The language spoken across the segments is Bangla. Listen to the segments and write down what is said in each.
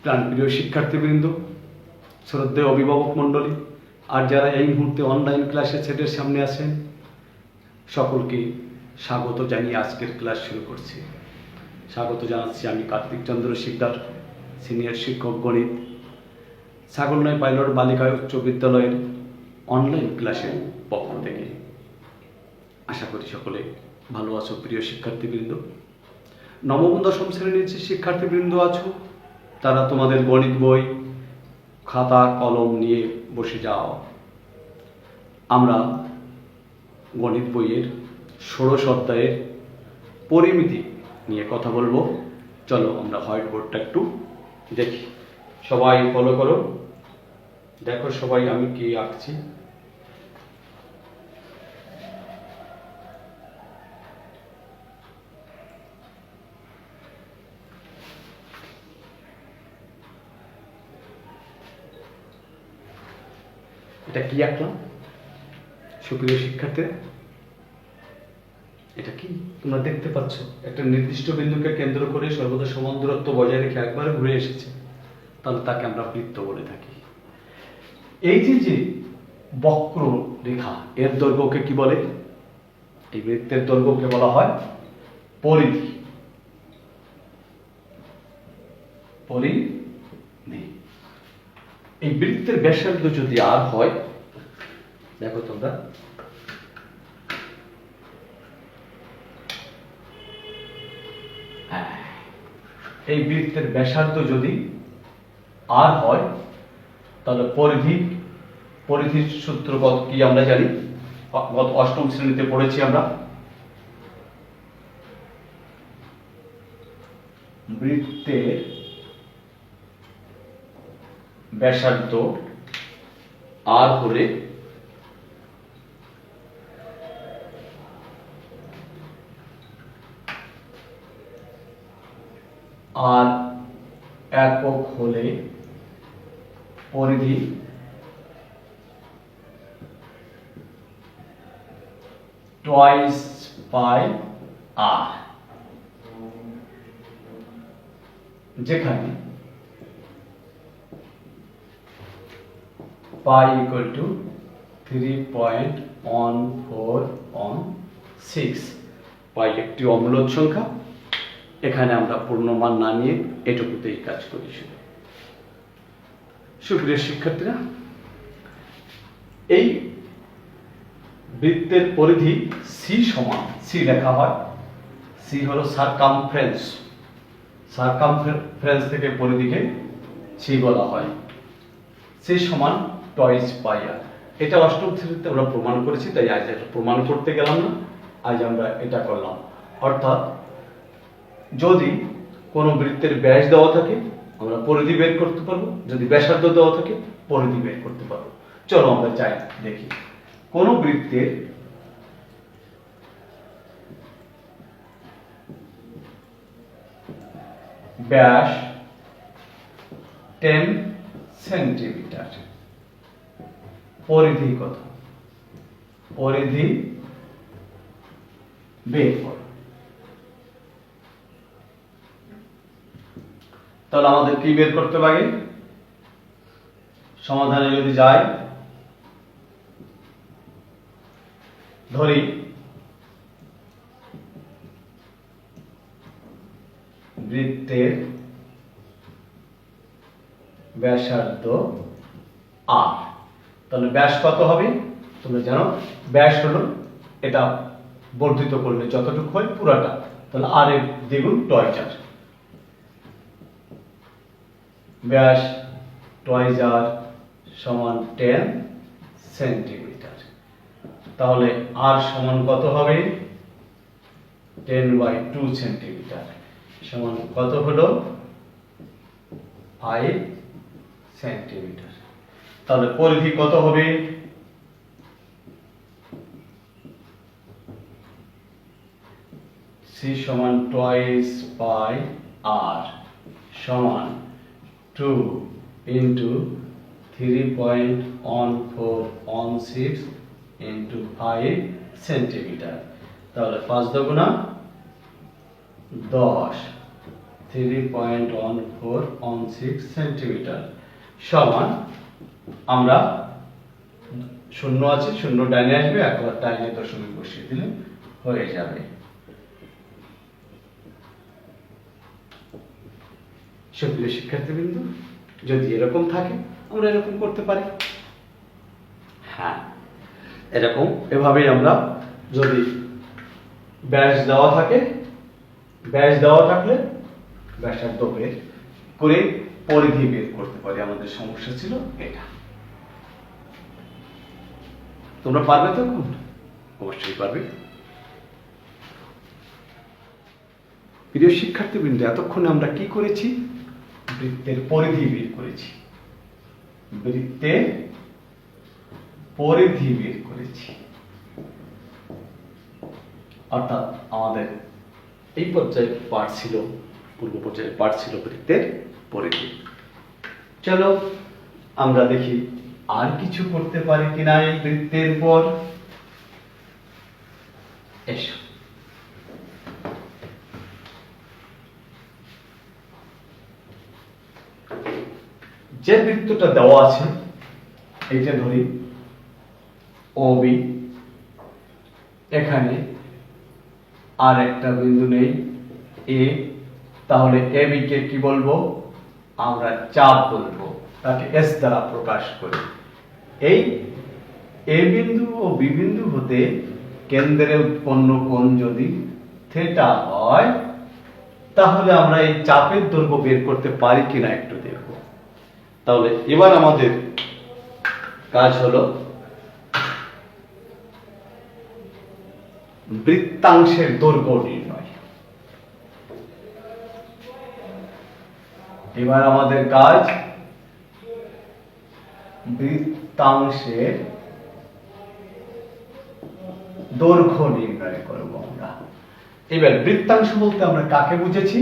প্রাণপ্রিয় শিক্ষার্থীবৃন্দ, শ্রদ্ধেয় অভিভাবক মণ্ডলী, আর যারা এই মুহূর্তে অনলাইন ক্লাসে সেটের সামনে আছেন, সকলকে স্বাগত জানিয়ে আজকের ক্লাস শুরু করছি। স্বাগত জানাচ্ছি আমি কার্তিক চন্দ্র শিকদার, সিনিয়র শিক্ষক গণিত, ছাগলনয় পাইলট বালিকা উচ্চ বিদ্যালয়ের অনলাইন ক্লাসের পক্ষ থেকে। আশা করি সকলে ভালো আছো প্রিয় শিক্ষার্থীবৃন্দ। নবম দশম শ্রেণীর যে শিক্ষার্থীবৃন্দ আছো, তারা তোমাদের গণিত বই, খাতা কলম নিয়ে বসে যাও। আমরা গণিত বইয়ের ষোড়শ অধ্যায়ের পরিমিতি নিয়ে কথা বলবো। চলো আমরা হোয়াইট বোর্ডটা একটু দেখি। সবাই ফলো করো, দেখো সবাই আমি কি আঁকছি। এটা কি আঁকলাম সুপ্রিয় শিক্ষার্থীরা? এটা কি তোমরা দেখতে পাচ্ছ? একটা নির্দিষ্ট বিন্দুকে কেন্দ্র করে সর্বদা সমান দূরত্ব বজায় রেখে একবার ঘুরে এসেছে, তাহলে তাকে আমরা বৃত্ত বলে থাকি। এই যে বক্র রেখা, এর দৈর্ঘ্যকে কি বলে? এই বৃত্তের দৈর্ঘ্যকে বলা হয় পরিধি। পরিধি। এই বৃত্তের ব্যাসার্ধ যদি আর হয়, দেখো তোমরা, এই বৃত্তের ব্যাসার্ধ যদি আর হয়, তাহলে পরিধির সূত্র কত কি আমরা জানি, গত অষ্টম শ্রেণীতে পড়েছি আমরা। বৃত্তের ব্যাসার্ধ আর হলে আর একক হলে পরিধি টুয়াইস পাই আর, যেখানে পাই ইকুয়াল টু 3.1416। পাই একটি অমূলদ সংখ্যা। এখানে আমরা পূর্ণমান না নিয়ে এটুকুতেই কাজ করি। সুপ্রিয় শিক্ষার্থীরা, এই বৃত্তের পরিধি সি সমান, সি লেখা হয়, সি হলো সারকামফারেন্স। সারকামফারেন্স থেকে পরিধিকে সি বলা হয়। সি সমান টয়েস পাই আর। এটা অষ্টম শ্রেণীতে আমরা প্রমাণ করেছি, তাই আজ এটা প্রমাণ করতে গেলাম না, আজ আমরা এটা করলাম। অর্থাৎ যদি কোনো বৃত্তের ব্যাস দেওয়া থাকে, আমরা পরিধি বের করতে পারবো। যদি ব্যাসার্ধ দেওয়া থাকে, পরিধি বের করতে পারবো। চলো আমরা যাই দেখি। কোন বৃত্তের ব্যাস 10 সেন্টিমিটার, পরিধি কত? পরিধি বের করো। তাহলে আমাদের কি বের করতে পারি? সমাধানে যদি যাই, ধরি বৃত্তের ব্যাসার্ধ আর, তাহলে ব্যাস কত হবে? তোমরা জানো ব্যাস হলো, এটা বর্ধিত করলে যতটুকু হয় পুরাটা, তাহলে আর এর দ্বিগুণ টয়েস আর। ব্যাস টয়েস আর সমান 10 সেন্টিমিটার। তাহলে আর সমান কত হবে? 10/2 সেন্টিমিটার সমান কত হলো? 5 সেন্টিমিটার। তাহলে পরিধি কত হবে? সি সমান টয়েস পাই আর সমান 2 ইন্টু 3.1416 ইন্টু 5 সেন্টিমিটার। তাহলে 5 দুগুণা 10 3.1416 সেন্টিমিটার সমান, আমরা শূন্য আছে, শূন্য ডাইনে আসবে, একবার ডাইনে দশমিক বসিয়ে দিলে হয়ে যাবে। সুপ্রিয় শিক্ষার্থীবৃন্দ, যদি এরকম থাকে আমরা এরকম করতে পারি। হ্যাঁ, এরকম এভাবেই আমরা, যদি ব্যাস দেওয়া থাকে, ব্যাস দেওয়া থাকলে ব্যাসার্ধ বের করে পরিধি বের করতে পারি। আমাদের সমস্যা ছিল এটা। তোমরা পারবে তো? এখন অবশ্যই পারবে। প্রিয় শিক্ষার্থীবৃন্দ, এতক্ষণে আমরা কি করেছি? বৃত্তের পরিধি বের করেছি, বৃত্তের পরিধি বের করেছি। অর্থাৎ আমাদের এই পর্যায়ে পাঠ ছিল, পূর্ব পর্যায়ে পাঠ ছিল বৃত্তের পরিধি। চলো আমরা দেখি আর কিছু করতে পারি কিনা এই বৃত্তের পর। এসো, যে বৃত্তটা দেওয়া আছে এইটা ধরি OB, এখানে আর একটা বিন্দু নেই A, তাহলে AB কে কি বলবো? আমরা চাপ বলবো, তাকে S দ্বারা প্রকাশ করি। এই A বিন্দু ও B বিন্দু হতে কেন্দ্রে উৎপন্ন কোণ যদি থিটা হয়, তাহলে আমরা এই চাপের দৈর্ঘ্য বের করতে পারি কিনা একটু দেখব। তাহলে এবার আমাদের কাজ হলো বৃত্তাংশের দৈর্ঘ্য নির্ণয়। এবার আমাদের কাজ বৃত্তাংশের দৈর্ঘ্য নির্ণয় করব আমরা। এবার বৃত্তাংশ বলতে আমরা কাকে বুঝেছি?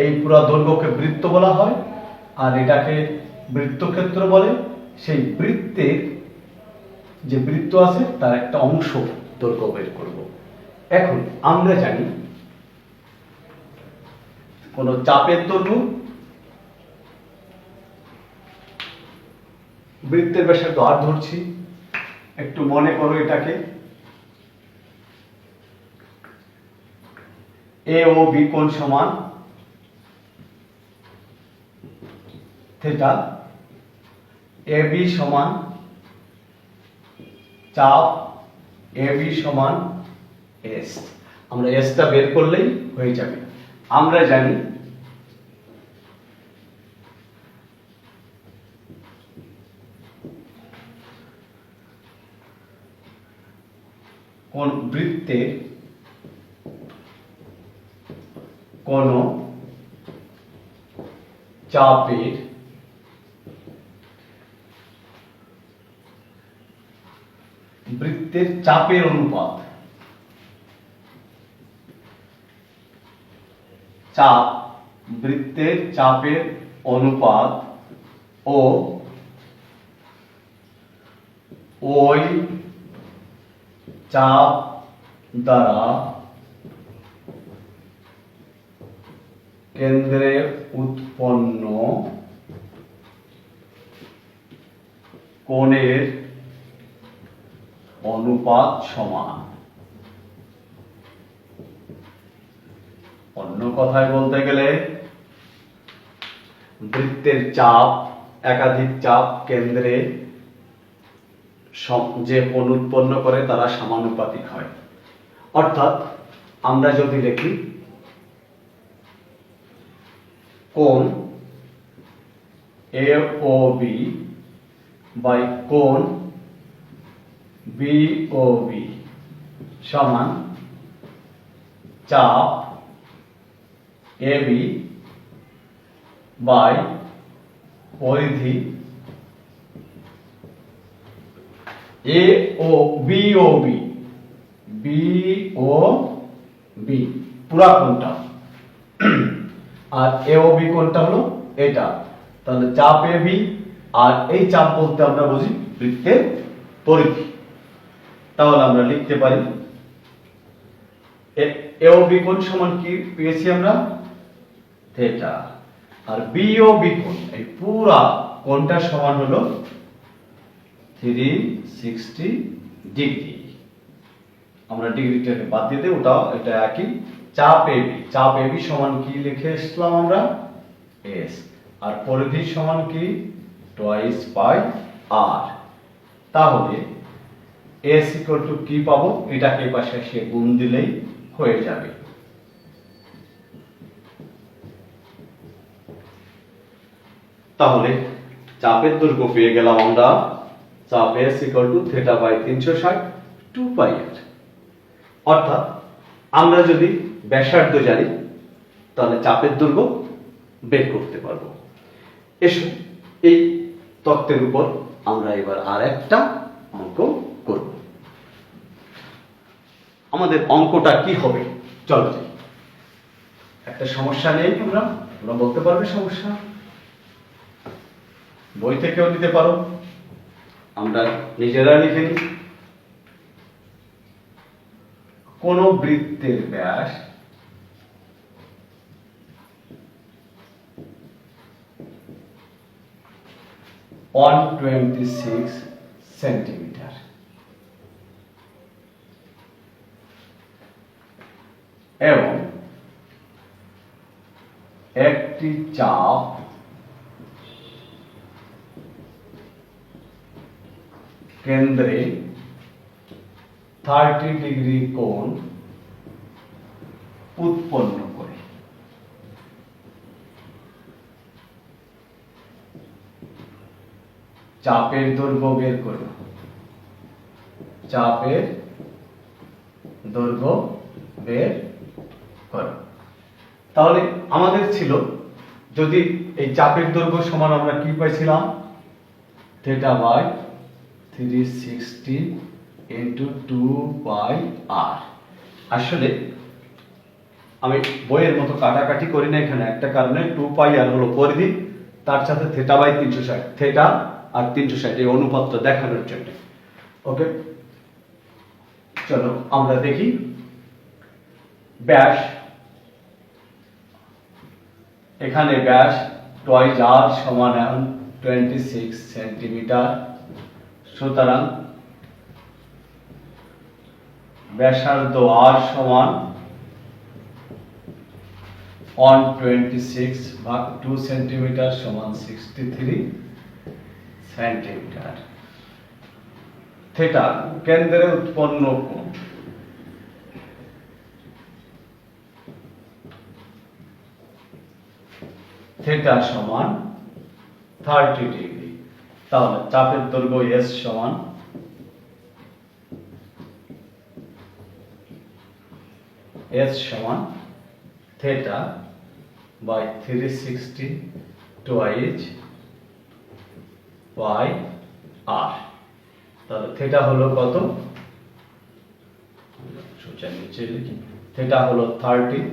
এই পুরো দৈর্ঘ্যকে বৃত্ত বলা হয়, আর এটাকে বৃত্তক্ষেত্র বলে। সেই বৃত্তের যে বৃত্ত আছে তার একটা অংশ দৈর্ঘ্য বের করব। এখন আমরা জানি কোন চাপের দৈর্ঘ্য, বৃত্তের ব্যাসার্ধ আর ধরছি, একটু মনে করো এটাকে A ও B কোণ সমান থিটা, AB সমান চাপ, AB সমান S। আমরা S টা বের করলেই হয়ে যাবে। আমরা জানি কোন বৃত্তের কোন চাপের বৃত্তের চাপের অনুপাত, চাপ বৃত্তের চাপের অনুপাত ও ওই চাপ দ্বারা কেন্দ্রে উৎপন্ন কোণের অনুপাত সমান। অন্য কথায় বলতে গেলে বৃত্তের চাপ, একাধিক চাপ কেন্দ্রে যে কোণ উৎপন্ন করে তারা সমানুপাতিক হয়। অর্থাৎ আমরা যদি লিখি কোণ AOB বাই কোণ BOB সমান চাপ AB বাই পরিধি BOB পুরা কোণটা, আর AOB কোণটা হলো এটা। তাহলে চাপ AB, আর এই চাপ বলতে আমরা বুঝি বৃত্তের পরিধি। তাহলে আমরা লিখতে পারি, AOB কোণ সমান কি পেয়েছি আমরা? থেটা, আর বিওবি কোণ, এই পুরা কোণটা সমান হলো 360 ডিগ্রি। আমরা ডিগ্রিটাকে বাদ দিয়ে দেব, ওটাও এটা একই। চাপ এবি সমান কি লিখে এসলাম আমরা, এস, আর পরিধি সমান কি, টোয়াইস পাই আর। তাহলে এস ইকুয়াল টু কি পাবো, এটাকে পাশে এসে গুণ দিলেই হয়ে যাবে। তাহলে চাপের দৈর্ঘ্য পেয়ে গেলাম আমরা, চাপ S equal to theta by 360 2 pi আর। অর্থাৎ আমরা যদি ব্যাসার্ধ জানি তাহলে চাপের দৈর্ঘ্য বের করতে পারবো। এসো এই তত্ত্বের উপর আমরা এবার আর একটা অঙ্ক করব। আমাদের অঙ্কটা কি হবে, চলো যাই। একটা সমস্যা নেই, তোমরা বলতে পারবে সমস্যা, বই থেকেও নিতে পারো, আমরা নিজেরা লিখে নিই। কোন বৃত্তের ব্যাস 126 সেন্টিমিটার এবং একটি চাপ কেন্দ্রে 30 ডিগ্রি কোণ উৎপন্ন করে। চাপের দৈর্ঘ্য বের করব, চাপের দৈর্ঘ্য বের করব। তাহলে আমাদের ছিল, যদি এই চাপের দৈর্ঘ্য সমান আমরা কি পাইছিলাম, থেটা বাই 360 ইন্টু 2 পাই আর। আসলে আমি বইয়ের মতো কাটাকাটি করি না এখানে, একটা কারণে 2 পাই আর হলো পরিধি, তার সাথে থেটা বাই 360, থেটা আর 360 এই অনুপাতটা দেখানোর জন্য। ওকে, চলো আমরা দেখি। ব্যাস, এখানে ব্যাস টয়েস আর সমান 26 সেন্টিমিটার, সুতরাং ব্যাসার্ধ আর সমান 126 ভাগ 2 সেন্টিমিটার সমান 63 সেন্টিমিটার। থেটা কেন্দ্রে উৎপন্ন কোণ, থেটা সমান 30 ডিগ্রি। তাহলে চাপের দৈর্ঘ্য এস সমান থেটা বাই 360 টুয়াইজ পাই আর। তাহলে থেটা হলো কত, সোজা নিচে লিখি, থেটা হলো 30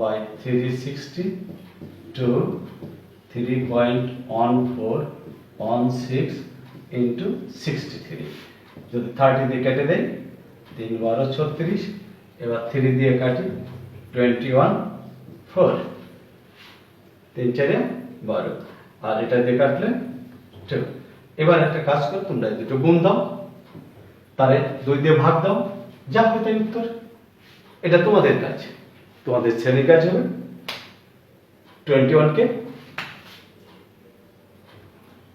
বাই 360 টু 3.1416 ইন্টু 63। যদি 30 দিয়ে কেটে দেয় 3 12 36, এবার 3 দিয়ে কাটি 21 4, 3 4 12, আর এটা দিয়ে কাটলে 2। এবার একটা কাজ করো, তোমরা দুটো গুণ দাও, তারে 2 দিয়ে ভাগ দাও, যা হবে তাই উত্তর। এটা তোমাদের কাজ, তোমাদের শ্রেণীর কাজ হবে। 21 কে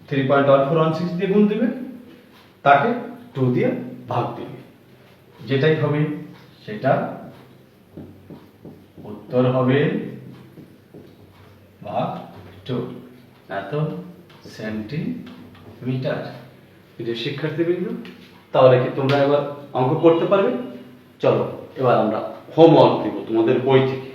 3.1416 দিয়ে গুণ দিবে, তাকে 2 দিয়ে ভাগ দিবে, যেটাই হবে সেটা উত্তর হবে ভাগ 2 এত সেন্টিমিটার। প্রিয় শিক্ষার্থীবৃন্দ, তাহলে কি তোমরা এবার অঙ্ক করতে পারবে? চলো এবার আমরা হোমওয়ার্ক দিব তোমাদের বই থেকে।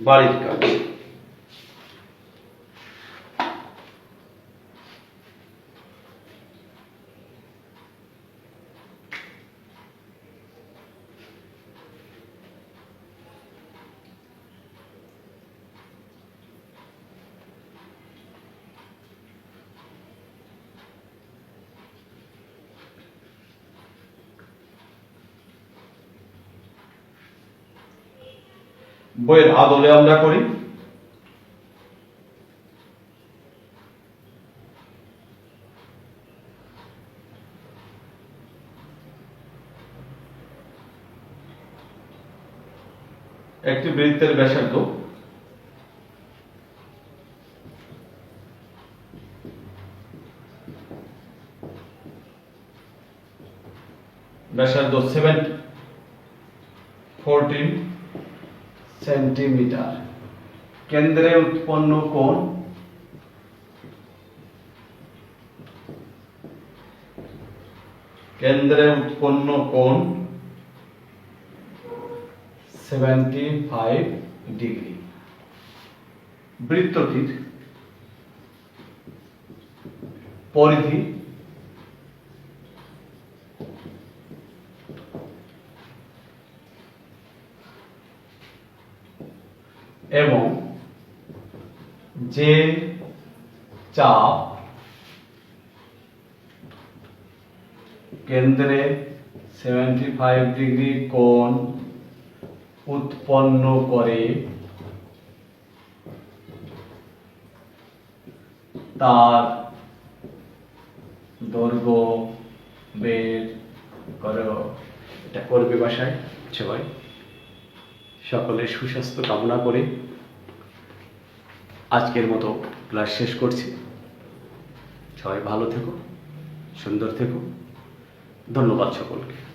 বাড়ির কাজ, বইয়ের আদলে আমরা করি। একটি বৃত্তের ব্যাসার্ধ ব্যাসার্ধ 14 সেন্টিমিটার। কেন্দ্রে উৎপন্ন কোণ কেন্দ্রে উৎপন্ন কোণ 75 ডিগ্রি। বৃত্তটির পরিধি এবং যে চাপ কেন্দ্রে 75 ডিগ্রি কোণ উৎপন্ন করে তার দৈর্ঘ্য বের করো। এটা করবে বাসায় সবাই। সকলের সুস্বাস্থ্য কামনা করে আজকের মতো ক্লাস শেষ করছি। সবাই ভালো থেকো, সুন্দর থেকো। ধন্যবাদ সকলকে।